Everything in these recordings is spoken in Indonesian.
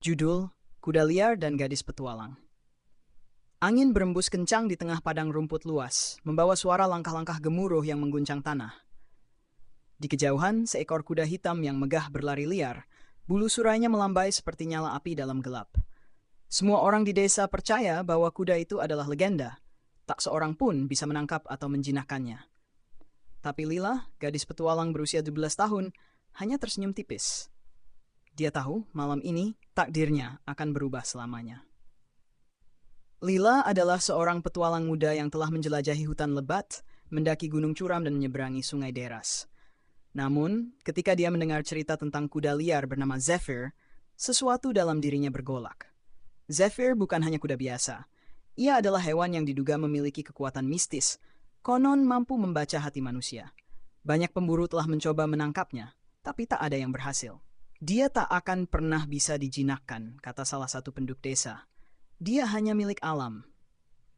Judul, Kuda Liar dan Gadis Petualang. Angin berembus kencang di tengah padang rumput luas, membawa suara langkah-langkah gemuruh yang mengguncang tanah. Di kejauhan, seekor kuda hitam yang megah berlari liar, bulu surainya melambai seperti nyala api dalam gelap. Semua orang di desa percaya bahwa kuda itu adalah legenda. Tak seorang pun bisa menangkap atau menjinakkannya. Tapi Lila, gadis petualang berusia 12 tahun, hanya tersenyum tipis. Dia tahu malam ini takdirnya akan berubah selamanya. Lila adalah seorang petualang muda yang telah menjelajahi hutan lebat, mendaki gunung curam dan menyeberangi sungai deras. Namun, ketika dia mendengar cerita tentang kuda liar bernama Zephyr, sesuatu dalam dirinya bergolak. Zephyr bukan hanya kuda biasa. Ia adalah hewan yang diduga memiliki kekuatan mistis, konon mampu membaca hati manusia. Banyak pemburu telah mencoba menangkapnya, tapi tak ada yang berhasil. Dia tak akan pernah bisa dijinakkan, kata salah satu penduduk desa. Dia hanya milik alam.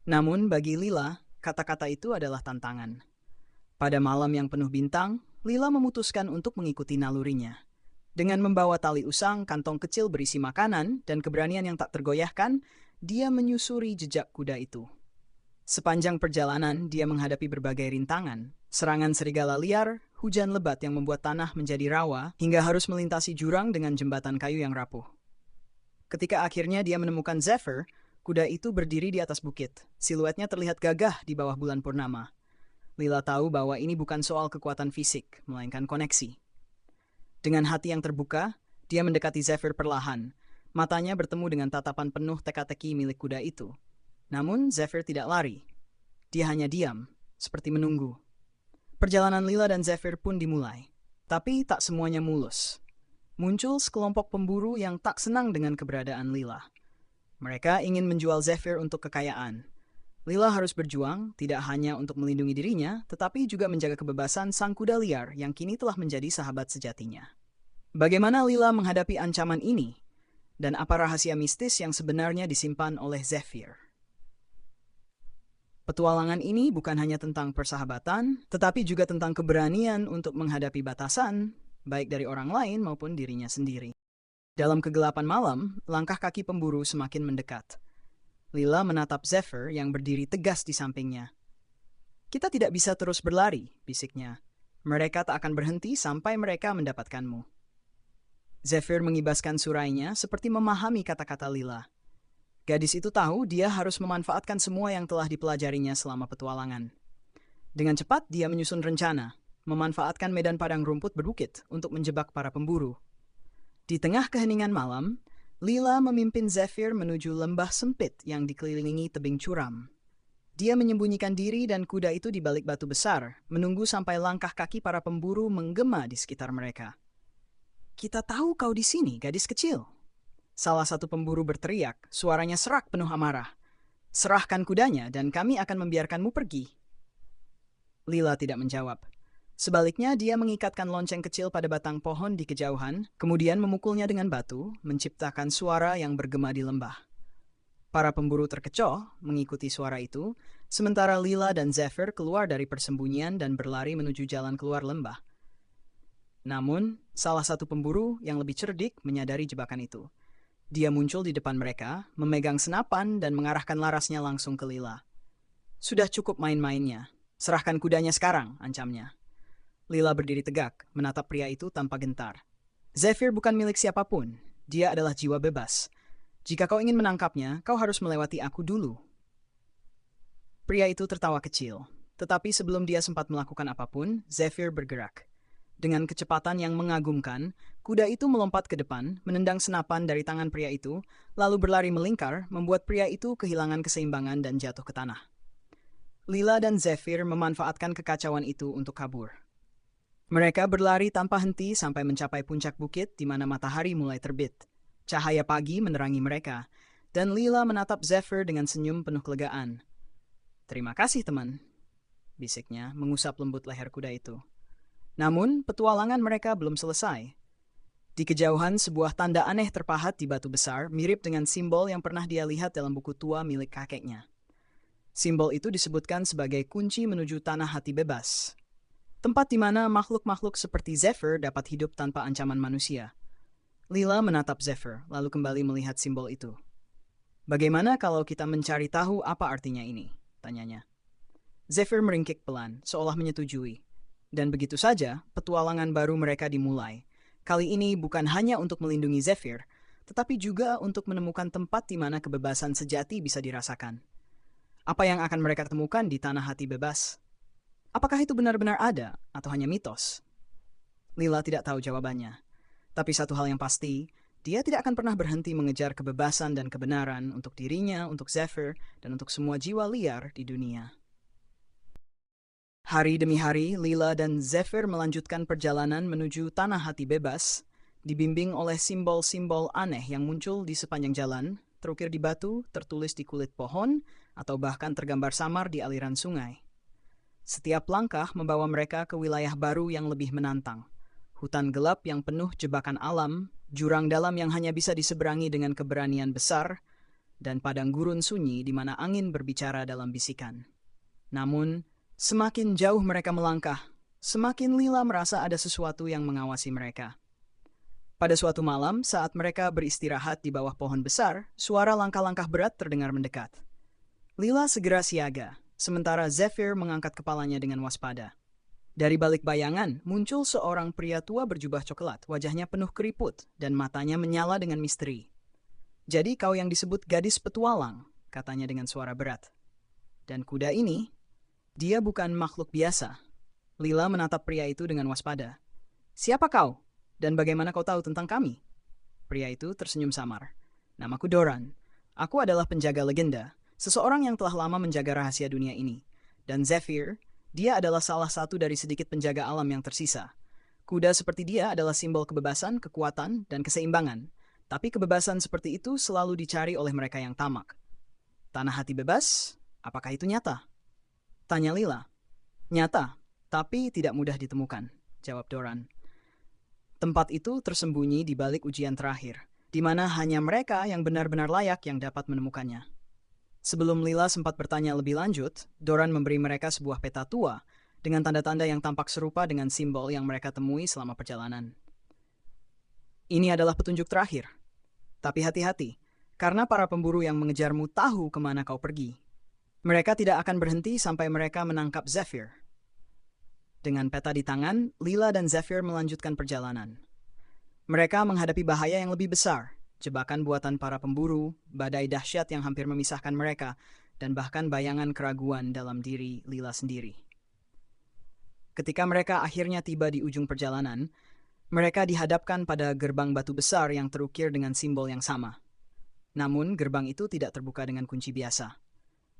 Namun bagi Lila, kata-kata itu adalah tantangan. Pada malam yang penuh bintang, Lila memutuskan untuk mengikuti nalurinya. Dengan membawa tali usang, kantong kecil berisi makanan, dan keberanian yang tak tergoyahkan, dia menyusuri jejak kuda itu. Sepanjang perjalanan, dia menghadapi berbagai rintangan. Serangan serigala liar, hujan lebat yang membuat tanah menjadi rawa, hingga harus melintasi jurang dengan jembatan kayu yang rapuh. Ketika akhirnya dia menemukan Zephyr, kuda itu berdiri di atas bukit. Siluetnya terlihat gagah di bawah bulan purnama. Lila tahu bahwa ini bukan soal kekuatan fisik, melainkan koneksi. Dengan hati yang terbuka, dia mendekati Zephyr perlahan. Matanya bertemu dengan tatapan penuh teka-teki milik kuda itu. Namun Zephyr tidak lari. Dia hanya diam, seperti menunggu. Perjalanan Lila dan Zephyr pun dimulai. Tapi tak semuanya mulus. Muncul sekelompok pemburu yang tak senang dengan keberadaan Lila. Mereka ingin menjual Zephyr untuk kekayaan. Lila harus berjuang, tidak hanya untuk melindungi dirinya, tetapi juga menjaga kebebasan sang kuda liar yang kini telah menjadi sahabat sejatinya. Bagaimana Lila menghadapi ancaman ini? Dan apa rahasia mistis yang sebenarnya disimpan oleh Zephyr? Petualangan ini bukan hanya tentang persahabatan, tetapi juga tentang keberanian untuk menghadapi batasan, baik dari orang lain maupun dirinya sendiri. Dalam kegelapan malam, langkah kaki pemburu semakin mendekat. Lila menatap Zephyr yang berdiri tegas di sampingnya. "Kita tidak bisa terus berlari," bisiknya. "Mereka tak akan berhenti sampai mereka mendapatkanmu." Zephyr mengibaskan surainya seperti memahami kata-kata Lila. Gadis itu tahu dia harus memanfaatkan semua yang telah dipelajarinya selama petualangan. Dengan cepat dia menyusun rencana, memanfaatkan medan padang rumput berbukit untuk menjebak para pemburu. Di tengah keheningan malam, Lila memimpin Zephyr menuju lembah sempit yang dikelilingi tebing curam. Dia menyembunyikan diri dan kuda itu di balik batu besar, menunggu sampai langkah kaki para pemburu menggema di sekitar mereka. "Kita tahu kau di sini, gadis kecil," salah satu pemburu berteriak, suaranya serak penuh amarah. "Serahkan kudanya dan kami akan membiarkanmu pergi." Lila tidak menjawab. Sebaliknya, dia mengikatkan lonceng kecil pada batang pohon di kejauhan, kemudian memukulnya dengan batu, menciptakan suara yang bergema di lembah. Para pemburu terkecoh mengikuti suara itu, sementara Lila dan Zephyr keluar dari persembunyian dan berlari menuju jalan keluar lembah. Namun, salah satu pemburu yang lebih cerdik menyadari jebakan itu. Dia muncul di depan mereka, memegang senapan dan mengarahkan larasnya langsung ke Lila. "Sudah cukup main-mainnya. Serahkan kudanya sekarang," ancamnya. Lila berdiri tegak, menatap pria itu tanpa gentar. "Zephyr bukan milik siapapun. Dia adalah jiwa bebas. Jika kau ingin menangkapnya, kau harus melewati aku dulu." Pria itu tertawa kecil. Tetapi sebelum dia sempat melakukan apapun, Zephyr bergerak. Dengan kecepatan yang mengagumkan, kuda itu melompat ke depan, menendang senapan dari tangan pria itu, lalu berlari melingkar, membuat pria itu kehilangan keseimbangan dan jatuh ke tanah. Lila dan Zephyr memanfaatkan kekacauan itu untuk kabur. Mereka berlari tanpa henti sampai mencapai puncak bukit di mana matahari mulai terbit. Cahaya pagi menerangi mereka, dan Lila menatap Zephyr dengan senyum penuh kelegaan. "Terima kasih, teman," bisiknya, mengusap lembut leher kuda itu. Namun, petualangan mereka belum selesai. Di kejauhan, sebuah tanda aneh terpahat di batu besar, mirip dengan simbol yang pernah dia lihat dalam buku tua milik kakeknya. Simbol itu disebutkan sebagai kunci menuju tanah hati bebas. Tempat di mana makhluk-makhluk seperti Zephyr dapat hidup tanpa ancaman manusia. Lila menatap Zephyr, lalu kembali melihat simbol itu. Bagaimana kalau kita mencari tahu apa artinya ini? Tanyanya. Zephyr meringkik pelan, seolah menyetujui. Dan begitu saja, petualangan baru mereka dimulai. Kali ini bukan hanya untuk melindungi Zephyr, tetapi juga untuk menemukan tempat di mana kebebasan sejati bisa dirasakan. Apa yang akan mereka temukan di tanah hati bebas? Apakah itu benar-benar ada atau hanya mitos? Lila tidak tahu jawabannya. Tapi satu hal yang pasti, dia tidak akan pernah berhenti mengejar kebebasan dan kebenaran untuk dirinya, untuk Zephyr, dan untuk semua jiwa liar di dunia. Hari demi hari, Lila dan Zephyr melanjutkan perjalanan menuju tanah hati bebas, dibimbing oleh simbol-simbol aneh yang muncul di sepanjang jalan, terukir di batu, tertulis di kulit pohon, atau bahkan tergambar samar di aliran sungai. Setiap langkah membawa mereka ke wilayah baru yang lebih menantang. Hutan gelap yang penuh jebakan alam, jurang dalam yang hanya bisa diseberangi dengan keberanian besar, dan padang gurun sunyi di mana angin berbicara dalam bisikan. Namun, semakin jauh mereka melangkah, semakin Lila merasa ada sesuatu yang mengawasi mereka. Pada suatu malam, saat mereka beristirahat di bawah pohon besar, suara langkah-langkah berat terdengar mendekat. Lila segera siaga, sementara Zephyr mengangkat kepalanya dengan waspada. Dari balik bayangan, muncul seorang pria tua berjubah coklat, wajahnya penuh keriput, dan matanya menyala dengan misteri. "Jadi kau yang disebut gadis petualang," katanya dengan suara berat. "Dan kuda ini, dia bukan makhluk biasa." Lila menatap pria itu dengan waspada. "Siapa kau? Dan bagaimana kau tahu tentang kami?" Pria itu tersenyum samar. "Namaku Doran. Aku adalah penjaga legenda, seseorang yang telah lama menjaga rahasia dunia ini. Dan Zephyr, dia adalah salah satu dari sedikit penjaga alam yang tersisa. Kuda seperti dia adalah simbol kebebasan, kekuatan, dan keseimbangan. Tapi kebebasan seperti itu selalu dicari oleh mereka yang tamak. Tanah hati bebas, apakah itu nyata?" Tanya Lila. "Nyata, tapi tidak mudah ditemukan," jawab Doran. "Tempat itu tersembunyi di balik ujian terakhir, di mana hanya mereka yang benar-benar layak yang dapat menemukannya." Sebelum Lila sempat bertanya lebih lanjut, Doran memberi mereka sebuah peta tua dengan tanda-tanda yang tampak serupa dengan simbol yang mereka temui selama perjalanan. "Ini adalah petunjuk terakhir. Tapi hati-hati, karena para pemburu yang mengejarmu tahu kemana kau pergi. Mereka tidak akan berhenti sampai mereka menangkap Zephyr." Dengan peta di tangan, Lila dan Zephyr melanjutkan perjalanan. Mereka menghadapi bahaya yang lebih besar, jebakan buatan para pemburu, badai dahsyat yang hampir memisahkan mereka, dan bahkan bayangan keraguan dalam diri Lila sendiri. Ketika mereka akhirnya tiba di ujung perjalanan, mereka dihadapkan pada gerbang batu besar yang terukir dengan simbol yang sama. Namun, gerbang itu tidak terbuka dengan kunci biasa.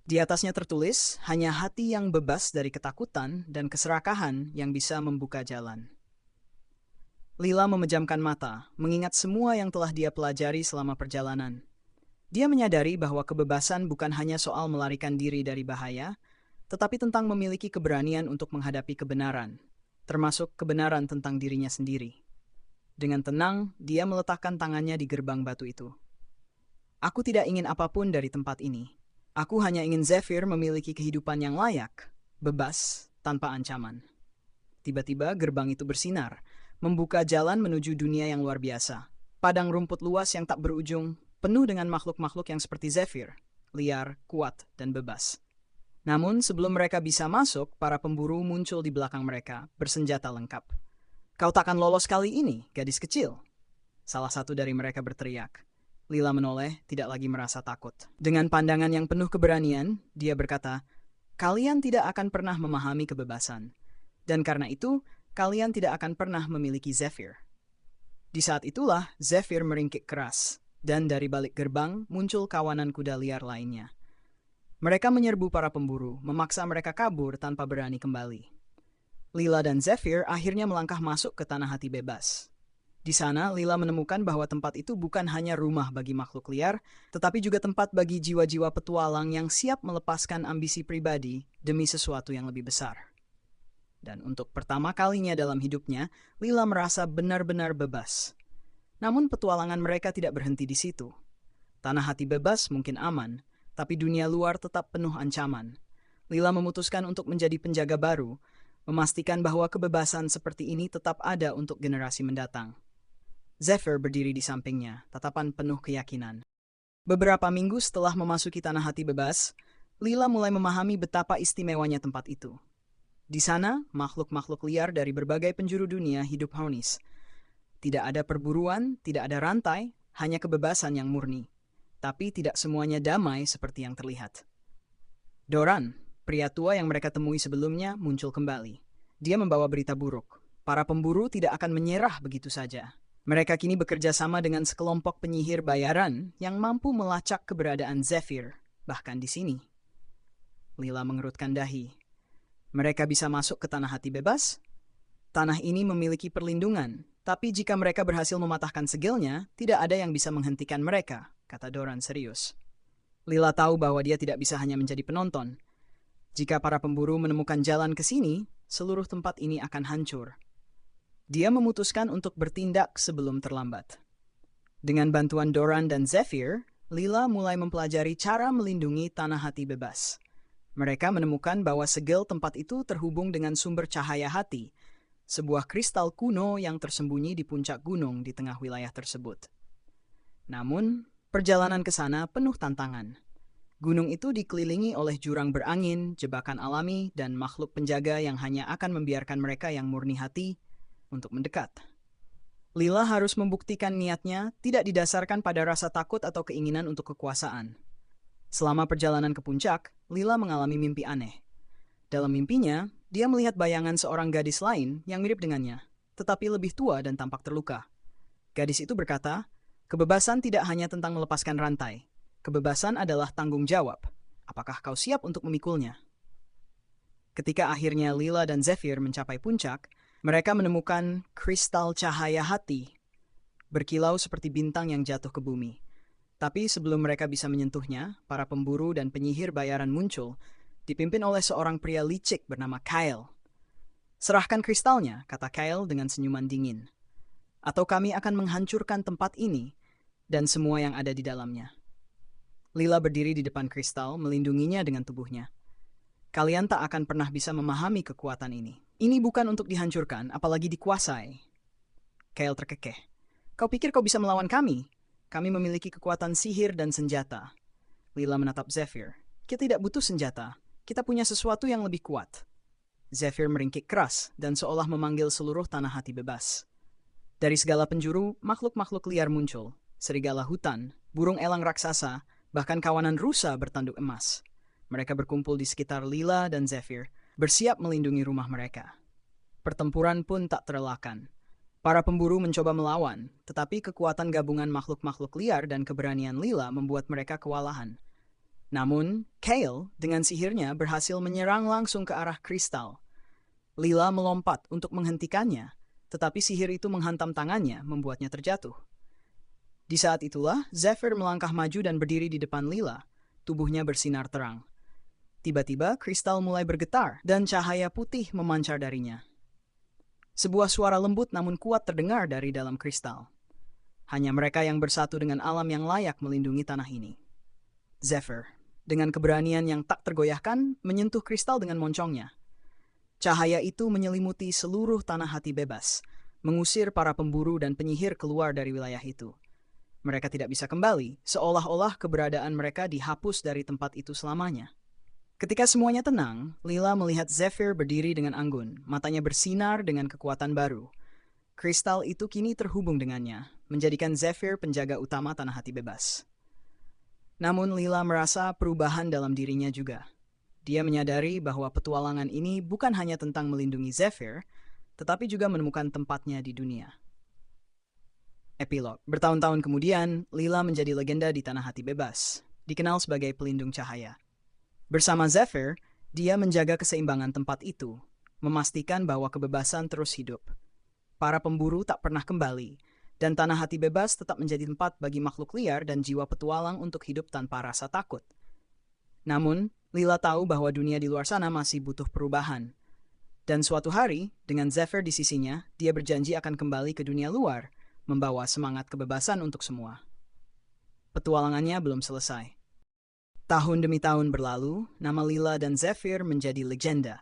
Di atasnya tertulis, hanya hati yang bebas dari ketakutan dan keserakahan yang bisa membuka jalan. Lila memejamkan mata, mengingat semua yang telah dia pelajari selama perjalanan. Dia menyadari bahwa kebebasan bukan hanya soal melarikan diri dari bahaya, tetapi tentang memiliki keberanian untuk menghadapi kebenaran, termasuk kebenaran tentang dirinya sendiri. Dengan tenang, dia meletakkan tangannya di gerbang batu itu. "Aku tidak ingin apapun dari tempat ini. Aku hanya ingin Zephyr memiliki kehidupan yang layak, bebas, tanpa ancaman." Tiba-tiba gerbang itu bersinar, membuka jalan menuju dunia yang luar biasa. Padang rumput luas yang tak berujung, penuh dengan makhluk-makhluk yang seperti Zephyr, liar, kuat, dan bebas. Namun sebelum mereka bisa masuk, para pemburu muncul di belakang mereka, bersenjata lengkap. "Kau takkan lolos kali ini, gadis kecil," salah satu dari mereka berteriak. Lila menoleh, tidak lagi merasa takut. Dengan pandangan yang penuh keberanian, dia berkata, "Kalian tidak akan pernah memahami kebebasan. Dan karena itu, kalian tidak akan pernah memiliki Zephyr." Di saat itulah, Zephyr meringkik keras, dan dari balik gerbang muncul kawanan kuda liar lainnya. Mereka menyerbu para pemburu, memaksa mereka kabur tanpa berani kembali. Lila dan Zephyr akhirnya melangkah masuk ke tanah hati bebas. Di sana, Lila menemukan bahwa tempat itu bukan hanya rumah bagi makhluk liar, tetapi juga tempat bagi jiwa-jiwa petualang yang siap melepaskan ambisi pribadi demi sesuatu yang lebih besar. Dan untuk pertama kalinya dalam hidupnya, Lila merasa benar-benar bebas. Namun petualangan mereka tidak berhenti di situ. Tanah hati bebas mungkin aman, tapi dunia luar tetap penuh ancaman. Lila memutuskan untuk menjadi penjaga baru, memastikan bahwa kebebasan seperti ini tetap ada untuk generasi mendatang. Zephyr berdiri di sampingnya, tatapan penuh keyakinan. Beberapa minggu setelah memasuki tanah hati bebas, Lila mulai memahami betapa istimewanya tempat itu. Di sana, makhluk-makhluk liar dari berbagai penjuru dunia hidup harmonis. Tidak ada perburuan, tidak ada rantai, hanya kebebasan yang murni. Tapi tidak semuanya damai seperti yang terlihat. Doran, pria tua yang mereka temui sebelumnya, muncul kembali. Dia membawa berita buruk. Para pemburu tidak akan menyerah begitu saja. Mereka kini bekerja sama dengan sekelompok penyihir bayaran yang mampu melacak keberadaan Zephyr, bahkan di sini. Lila mengerutkan dahi. Mereka bisa masuk ke tanah hati bebas? Tanah ini memiliki perlindungan, tapi jika mereka berhasil mematahkan segelnya, tidak ada yang bisa menghentikan mereka, kata Doran serius. Lila tahu bahwa dia tidak bisa hanya menjadi penonton. Jika para pemburu menemukan jalan ke sini, seluruh tempat ini akan hancur. Dia memutuskan untuk bertindak sebelum terlambat. Dengan bantuan Doran dan Zephyr, Lila mulai mempelajari cara melindungi tanah hati bebas. Mereka menemukan bahwa segel tempat itu terhubung dengan sumber cahaya hati, sebuah kristal kuno yang tersembunyi di puncak gunung di tengah wilayah tersebut. Namun, perjalanan ke sana penuh tantangan. Gunung itu dikelilingi oleh jurang berangin, jebakan alami, dan makhluk penjaga yang hanya akan membiarkan mereka yang murni hati untuk mendekat. Lila harus membuktikan niatnya tidak didasarkan pada rasa takut atau keinginan untuk kekuasaan. Selama perjalanan ke puncak, Lila mengalami mimpi aneh. Dalam mimpinya, dia melihat bayangan seorang gadis lain yang mirip dengannya, tetapi lebih tua dan tampak terluka. Gadis itu berkata, "Kebebasan tidak hanya tentang melepaskan rantai. Kebebasan adalah tanggung jawab. Apakah kau siap untuk memikulnya?" Ketika akhirnya Lila dan Zephyr mencapai puncak, mereka menemukan kristal cahaya hati, berkilau seperti bintang yang jatuh ke bumi. Tapi sebelum mereka bisa menyentuhnya, para pemburu dan penyihir bayaran muncul, dipimpin oleh seorang pria licik bernama Kyle. "Serahkan kristalnya," kata Kyle dengan senyuman dingin. "Atau kami akan menghancurkan tempat ini dan semua yang ada di dalamnya." Lila berdiri di depan kristal, melindunginya dengan tubuhnya. "Kalian tak akan pernah bisa memahami kekuatan ini. Ini bukan untuk dihancurkan, apalagi dikuasai." Kyle terkekeh. "Kau pikir kau bisa melawan kami? Kami memiliki kekuatan sihir dan senjata." Lila menatap Zephyr. "Kita tidak butuh senjata. Kita punya sesuatu yang lebih kuat." Zephyr meringkik keras dan seolah memanggil seluruh tanah hati bebas. Dari segala penjuru, makhluk-makhluk liar muncul. Serigala hutan, burung elang raksasa, bahkan kawanan rusa bertanduk emas. Mereka berkumpul di sekitar Lila dan Zephyr, bersiap melindungi rumah mereka. Pertempuran pun tak terelakkan. Para pemburu mencoba melawan, tetapi kekuatan gabungan makhluk-makhluk liar dan keberanian Lila membuat mereka kewalahan. Namun, Kale dengan sihirnya berhasil menyerang langsung ke arah kristal. Lila melompat untuk menghentikannya, tetapi sihir itu menghantam tangannya, membuatnya terjatuh. Di saat itulah, Zephyr melangkah maju dan berdiri di depan Lila, tubuhnya bersinar terang. Tiba-tiba, kristal mulai bergetar dan cahaya putih memancar darinya. Sebuah suara lembut namun kuat terdengar dari dalam kristal. Hanya mereka yang bersatu dengan alam yang layak melindungi tanah ini. Zephyr, dengan keberanian yang tak tergoyahkan, menyentuh kristal dengan moncongnya. Cahaya itu menyelimuti seluruh tanah hati bebas, mengusir para pemburu dan penyihir keluar dari wilayah itu. Mereka tidak bisa kembali, seolah-olah keberadaan mereka dihapus dari tempat itu selamanya. Ketika semuanya tenang, Lila melihat Zephyr berdiri dengan anggun, matanya bersinar dengan kekuatan baru. Kristal itu kini terhubung dengannya, menjadikan Zephyr penjaga utama tanah hati bebas. Namun Lila merasa perubahan dalam dirinya juga. Dia menyadari bahwa petualangan ini bukan hanya tentang melindungi Zephyr, tetapi juga menemukan tempatnya di dunia. Epilog. Bertahun-tahun kemudian, Lila menjadi legenda di tanah hati bebas, dikenal sebagai pelindung cahaya. Bersama Zephyr, dia menjaga keseimbangan tempat itu, memastikan bahwa kebebasan terus hidup. Para pemburu tak pernah kembali, dan tanah hati bebas tetap menjadi tempat bagi makhluk liar dan jiwa petualang untuk hidup tanpa rasa takut. Namun, Lila tahu bahwa dunia di luar sana masih butuh perubahan. Dan suatu hari, dengan Zephyr di sisinya, dia berjanji akan kembali ke dunia luar, membawa semangat kebebasan untuk semua. Petualangannya belum selesai. Tahun demi tahun berlalu, nama Lila dan Zephyr menjadi legenda,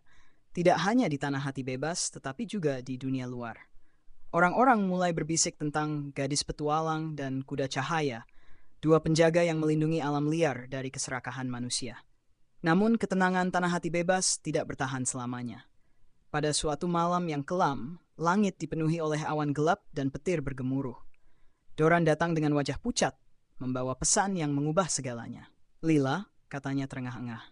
tidak hanya di tanah hati bebas, tetapi juga di dunia luar. Orang-orang mulai berbisik tentang gadis petualang dan kuda cahaya, dua penjaga yang melindungi alam liar dari keserakahan manusia. Namun ketenangan tanah hati bebas tidak bertahan selamanya. Pada suatu malam yang kelam, langit dipenuhi oleh awan gelap dan petir bergemuruh. Doran datang dengan wajah pucat, membawa pesan yang mengubah segalanya. "Lila," katanya terengah-engah,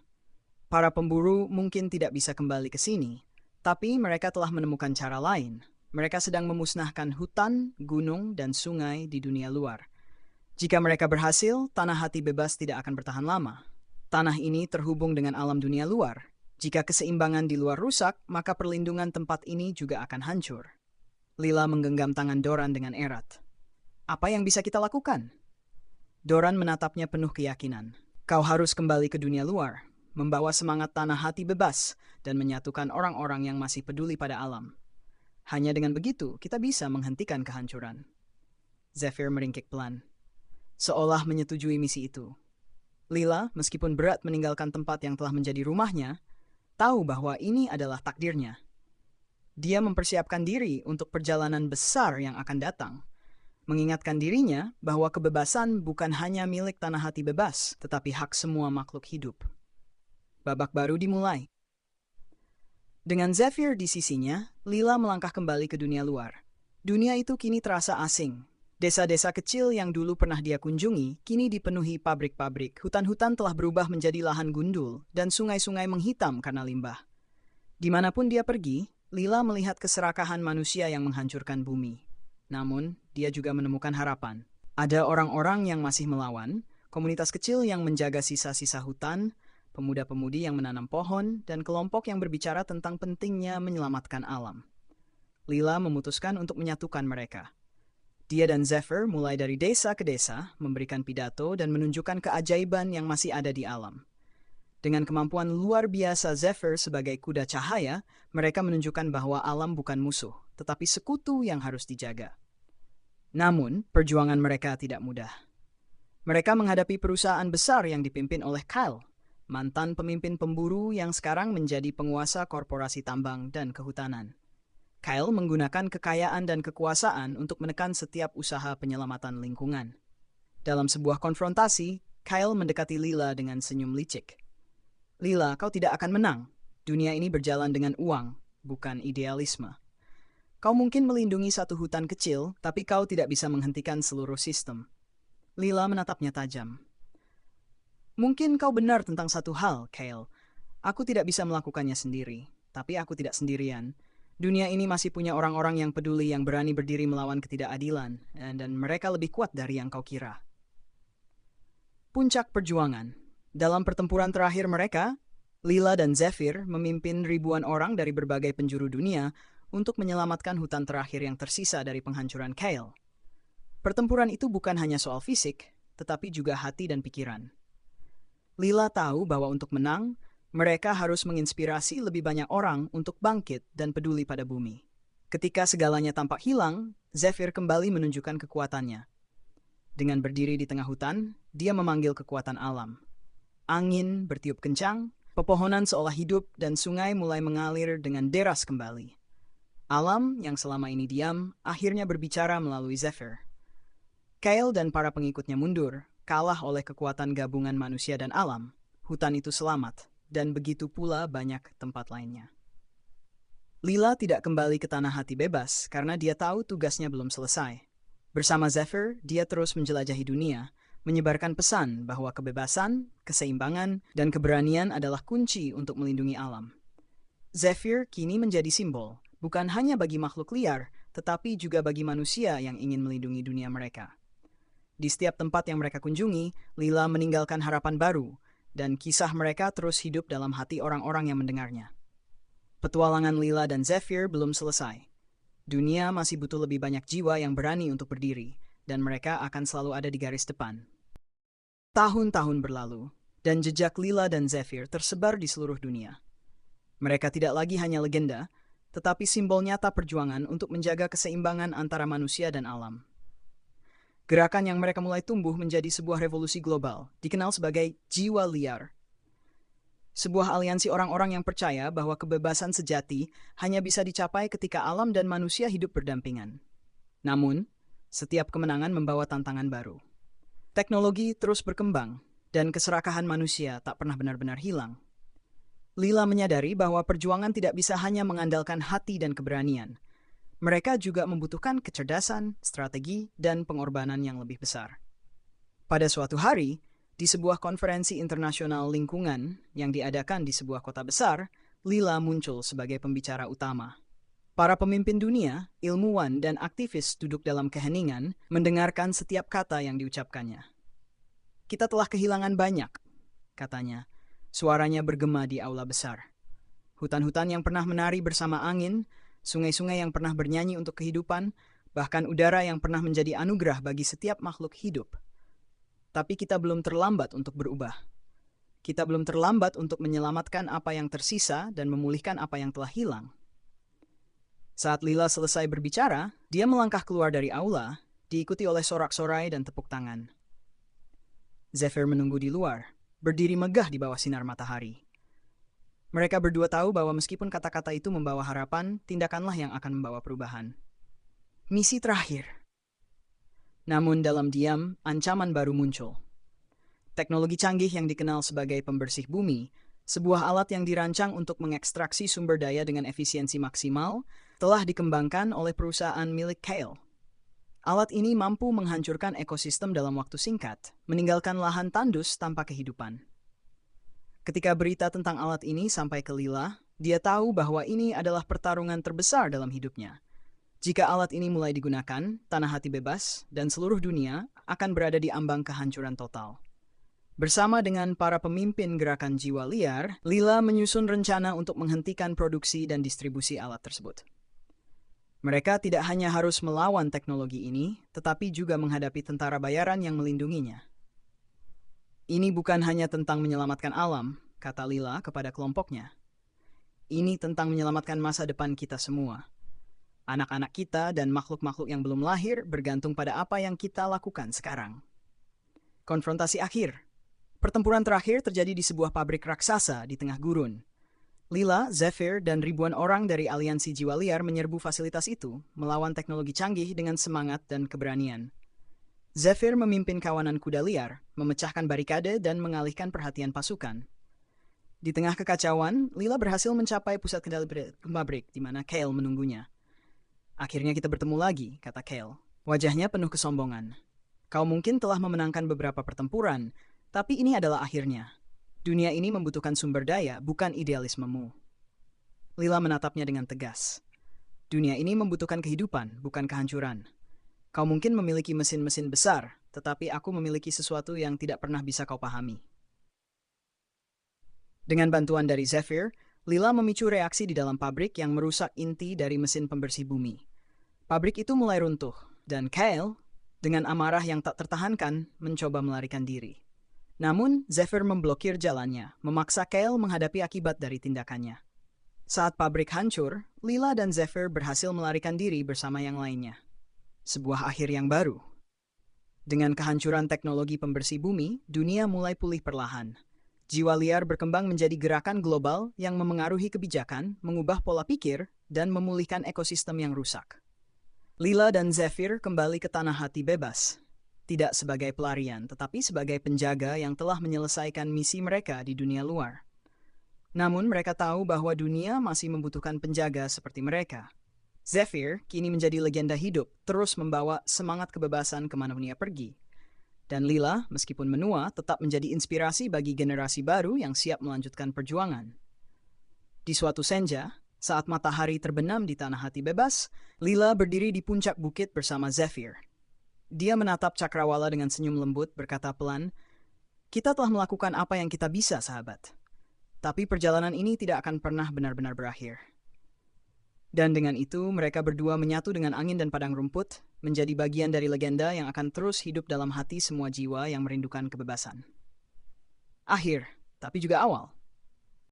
"para pemburu mungkin tidak bisa kembali ke sini, tapi mereka telah menemukan cara lain. Mereka sedang memusnahkan hutan, gunung, dan sungai di dunia luar. Jika mereka berhasil, tanah hati bebas tidak akan bertahan lama. Tanah ini terhubung dengan alam dunia luar. Jika keseimbangan di luar rusak, maka perlindungan tempat ini juga akan hancur." Lila menggenggam tangan Doran dengan erat. "Apa yang bisa kita lakukan?" Doran menatapnya penuh keyakinan. "Kau harus kembali ke dunia luar, membawa semangat tanah hati bebas, dan menyatukan orang-orang yang masih peduli pada alam. Hanya dengan begitu, kita bisa menghentikan kehancuran." Zephyr meringkik pelan, seolah menyetujui misi itu. Lila, meskipun berat meninggalkan tempat yang telah menjadi rumahnya, tahu bahwa ini adalah takdirnya. Dia mempersiapkan diri untuk perjalanan besar yang akan datang, mengingatkan dirinya bahwa kebebasan bukan hanya milik tanah hati bebas, tetapi hak semua makhluk hidup. Babak baru dimulai. Dengan Zephyr di sisinya, Lila melangkah kembali ke dunia luar. Dunia itu kini terasa asing. Desa-desa kecil yang dulu pernah dia kunjungi, kini dipenuhi pabrik-pabrik. Hutan-hutan telah berubah menjadi lahan gundul, dan sungai-sungai menghitam karena limbah. Dimanapun dia pergi, Lila melihat keserakahan manusia yang menghancurkan bumi. Namun, dia juga menemukan harapan. Ada orang-orang yang masih melawan, komunitas kecil yang menjaga sisa-sisa hutan, pemuda-pemudi yang menanam pohon, dan kelompok yang berbicara tentang pentingnya menyelamatkan alam. Lila memutuskan untuk menyatukan mereka. Dia dan Zephyr mulai dari desa ke desa, memberikan pidato dan menunjukkan keajaiban yang masih ada di alam. Dengan kemampuan luar biasa Zephyr sebagai kuda cahaya, mereka menunjukkan bahwa alam bukan musuh, tetapi sekutu yang harus dijaga. Namun, perjuangan mereka tidak mudah. Mereka menghadapi perusahaan besar yang dipimpin oleh Kyle, mantan pemimpin pemburu yang sekarang menjadi penguasa korporasi tambang dan kehutanan. Kyle menggunakan kekayaan dan kekuasaan untuk menekan setiap usaha penyelamatan lingkungan. Dalam sebuah konfrontasi, Kyle mendekati Lila dengan senyum licik. "Lila, kau tidak akan menang. Dunia ini berjalan dengan uang, bukan idealisme. Kau mungkin melindungi satu hutan kecil, tapi kau tidak bisa menghentikan seluruh sistem." Lila menatapnya tajam. "Mungkin kau benar tentang satu hal, Kyle. Aku tidak bisa melakukannya sendiri, tapi aku tidak sendirian. Dunia ini masih punya orang-orang yang peduli yang berani berdiri melawan ketidakadilan, dan mereka lebih kuat dari yang kau kira." Puncak perjuangan. Dalam pertempuran terakhir mereka, Lila dan Zephyr memimpin ribuan orang dari berbagai penjuru dunia untuk menyelamatkan hutan terakhir yang tersisa dari penghancuran Kyle. Pertempuran itu bukan hanya soal fisik, tetapi juga hati dan pikiran. Lila tahu bahwa untuk menang, mereka harus menginspirasi lebih banyak orang untuk bangkit dan peduli pada bumi. Ketika segalanya tampak hilang, Zephyr kembali menunjukkan kekuatannya. Dengan berdiri di tengah hutan, dia memanggil kekuatan alam. Angin bertiup kencang, pepohonan seolah hidup, dan sungai mulai mengalir dengan deras kembali. Alam yang selama ini diam, akhirnya berbicara melalui Zephyr. Kyle dan para pengikutnya mundur, kalah oleh kekuatan gabungan manusia dan alam. Hutan itu selamat, dan begitu pula banyak tempat lainnya. Lila tidak kembali ke tanah hati bebas karena dia tahu tugasnya belum selesai. Bersama Zephyr, dia terus menjelajahi dunia, menyebarkan pesan bahwa kebebasan, keseimbangan, dan keberanian adalah kunci untuk melindungi alam. Zephyr kini menjadi simbol, bukan hanya bagi makhluk liar, tetapi juga bagi manusia yang ingin melindungi dunia mereka. Di setiap tempat yang mereka kunjungi, Lila meninggalkan harapan baru, dan kisah mereka terus hidup dalam hati orang-orang yang mendengarnya. Petualangan Lila dan Zephyr belum selesai. Dunia masih butuh lebih banyak jiwa yang berani untuk berdiri, dan mereka akan selalu ada di garis depan. Tahun-tahun berlalu, dan jejak Lila dan Zephyr tersebar di seluruh dunia. Mereka tidak lagi hanya legenda, tetapi simbol nyata perjuangan untuk menjaga keseimbangan antara manusia dan alam. Gerakan yang mereka mulai tumbuh menjadi sebuah revolusi global, dikenal sebagai Jiwa Liar. Sebuah aliansi orang-orang yang percaya bahwa kebebasan sejati hanya bisa dicapai ketika alam dan manusia hidup berdampingan. Namun, setiap kemenangan membawa tantangan baru. Teknologi terus berkembang, dan keserakahan manusia tak pernah benar-benar hilang. Lila menyadari bahwa perjuangan tidak bisa hanya mengandalkan hati dan keberanian. Mereka juga membutuhkan kecerdasan, strategi, dan pengorbanan yang lebih besar. Pada suatu hari, di sebuah konferensi internasional lingkungan yang diadakan di sebuah kota besar, Lila muncul sebagai pembicara utama. Para pemimpin dunia, ilmuwan, dan aktivis duduk dalam keheningan mendengarkan setiap kata yang diucapkannya. "Kita telah kehilangan banyak," katanya. Suaranya bergema di aula besar. Hutan-hutan yang pernah menari bersama angin, sungai-sungai yang pernah bernyanyi untuk kehidupan, bahkan udara yang pernah menjadi anugerah bagi setiap makhluk hidup. Tapi kita belum terlambat untuk berubah. Kita belum terlambat untuk menyelamatkan apa yang tersisa dan memulihkan apa yang telah hilang. Saat Lila selesai berbicara, dia melangkah keluar dari aula, diikuti oleh sorak-sorai dan tepuk tangan. Zephyr menunggu di luar, berdiri megah di bawah sinar matahari. Mereka berdua tahu bahwa meskipun kata-kata itu membawa harapan, tindakanlah yang akan membawa perubahan. Misi terakhir. Namun dalam diam, ancaman baru muncul. Teknologi canggih yang dikenal sebagai pembersih bumi, sebuah alat yang dirancang untuk mengekstraksi sumber daya dengan efisiensi maksimal, telah dikembangkan oleh perusahaan milik Kale. Alat ini mampu menghancurkan ekosistem dalam waktu singkat, meninggalkan lahan tandus tanpa kehidupan. Ketika berita tentang alat ini sampai ke Lila, dia tahu bahwa ini adalah pertarungan terbesar dalam hidupnya. Jika alat ini mulai digunakan, tanah hati bebas dan seluruh dunia akan berada di ambang kehancuran total. Bersama dengan para pemimpin gerakan jiwa liar, Lila menyusun rencana untuk menghentikan produksi dan distribusi alat tersebut. Mereka tidak hanya harus melawan teknologi ini, tetapi juga menghadapi tentara bayaran yang melindunginya. "Ini bukan hanya tentang menyelamatkan alam," kata Lila kepada kelompoknya. "Ini tentang menyelamatkan masa depan kita semua. Anak-anak kita dan makhluk-makhluk yang belum lahir bergantung pada apa yang kita lakukan sekarang." Konfrontasi akhir. Pertempuran terakhir terjadi di sebuah pabrik raksasa di tengah gurun. Lila, Zephyr, dan ribuan orang dari aliansi jiwa liar menyerbu fasilitas itu, melawan teknologi canggih dengan semangat dan keberanian. Zephyr memimpin kawanan kuda liar, memecahkan barikade dan mengalihkan perhatian pasukan. Di tengah kekacauan, Lila berhasil mencapai pusat kendali pabrik di mana Kale menunggunya. "Akhirnya kita bertemu lagi," kata Kale. Wajahnya penuh kesombongan. "Kau mungkin telah memenangkan beberapa pertempuran, tapi ini adalah akhirnya. Dunia ini membutuhkan sumber daya, bukan idealismemu." Lila menatapnya dengan tegas. "Dunia ini membutuhkan kehidupan, bukan kehancuran. Kau mungkin memiliki mesin-mesin besar, tetapi aku memiliki sesuatu yang tidak pernah bisa kau pahami." Dengan bantuan dari Zephyr, Lila memicu reaksi di dalam pabrik yang merusak inti dari mesin pembersih bumi. Pabrik itu mulai runtuh, dan Kale, dengan amarah yang tak tertahankan, mencoba melarikan diri. Namun, Zephyr memblokir jalannya, memaksa Kale menghadapi akibat dari tindakannya. Saat pabrik hancur, Lila dan Zephyr berhasil melarikan diri bersama yang lainnya. Sebuah akhir yang baru. Dengan kehancuran teknologi pembersih bumi, dunia mulai pulih perlahan. Jiwa liar berkembang menjadi gerakan global yang memengaruhi kebijakan, mengubah pola pikir, dan memulihkan ekosistem yang rusak. Lila dan Zephyr kembali ke tanah hati bebas. Tidak sebagai pelarian, tetapi sebagai penjaga yang telah menyelesaikan misi mereka di dunia luar. Namun mereka tahu bahwa dunia masih membutuhkan penjaga seperti mereka. Zephyr kini menjadi legenda hidup, terus membawa semangat kebebasan kemana dunia pergi. Dan Lila, meskipun menua, tetap menjadi inspirasi bagi generasi baru yang siap melanjutkan perjuangan. Di suatu senja, saat matahari terbenam di tanah hati bebas, Lila berdiri di puncak bukit bersama Zephyr. Dia menatap Cakrawala dengan senyum lembut, berkata pelan, "Kita telah melakukan apa yang kita bisa, sahabat. Tapi perjalanan ini tidak akan pernah benar-benar berakhir." Dan dengan itu, mereka berdua menyatu dengan angin dan padang rumput, menjadi bagian dari legenda yang akan terus hidup dalam hati semua jiwa yang merindukan kebebasan. Akhir, tapi juga awal.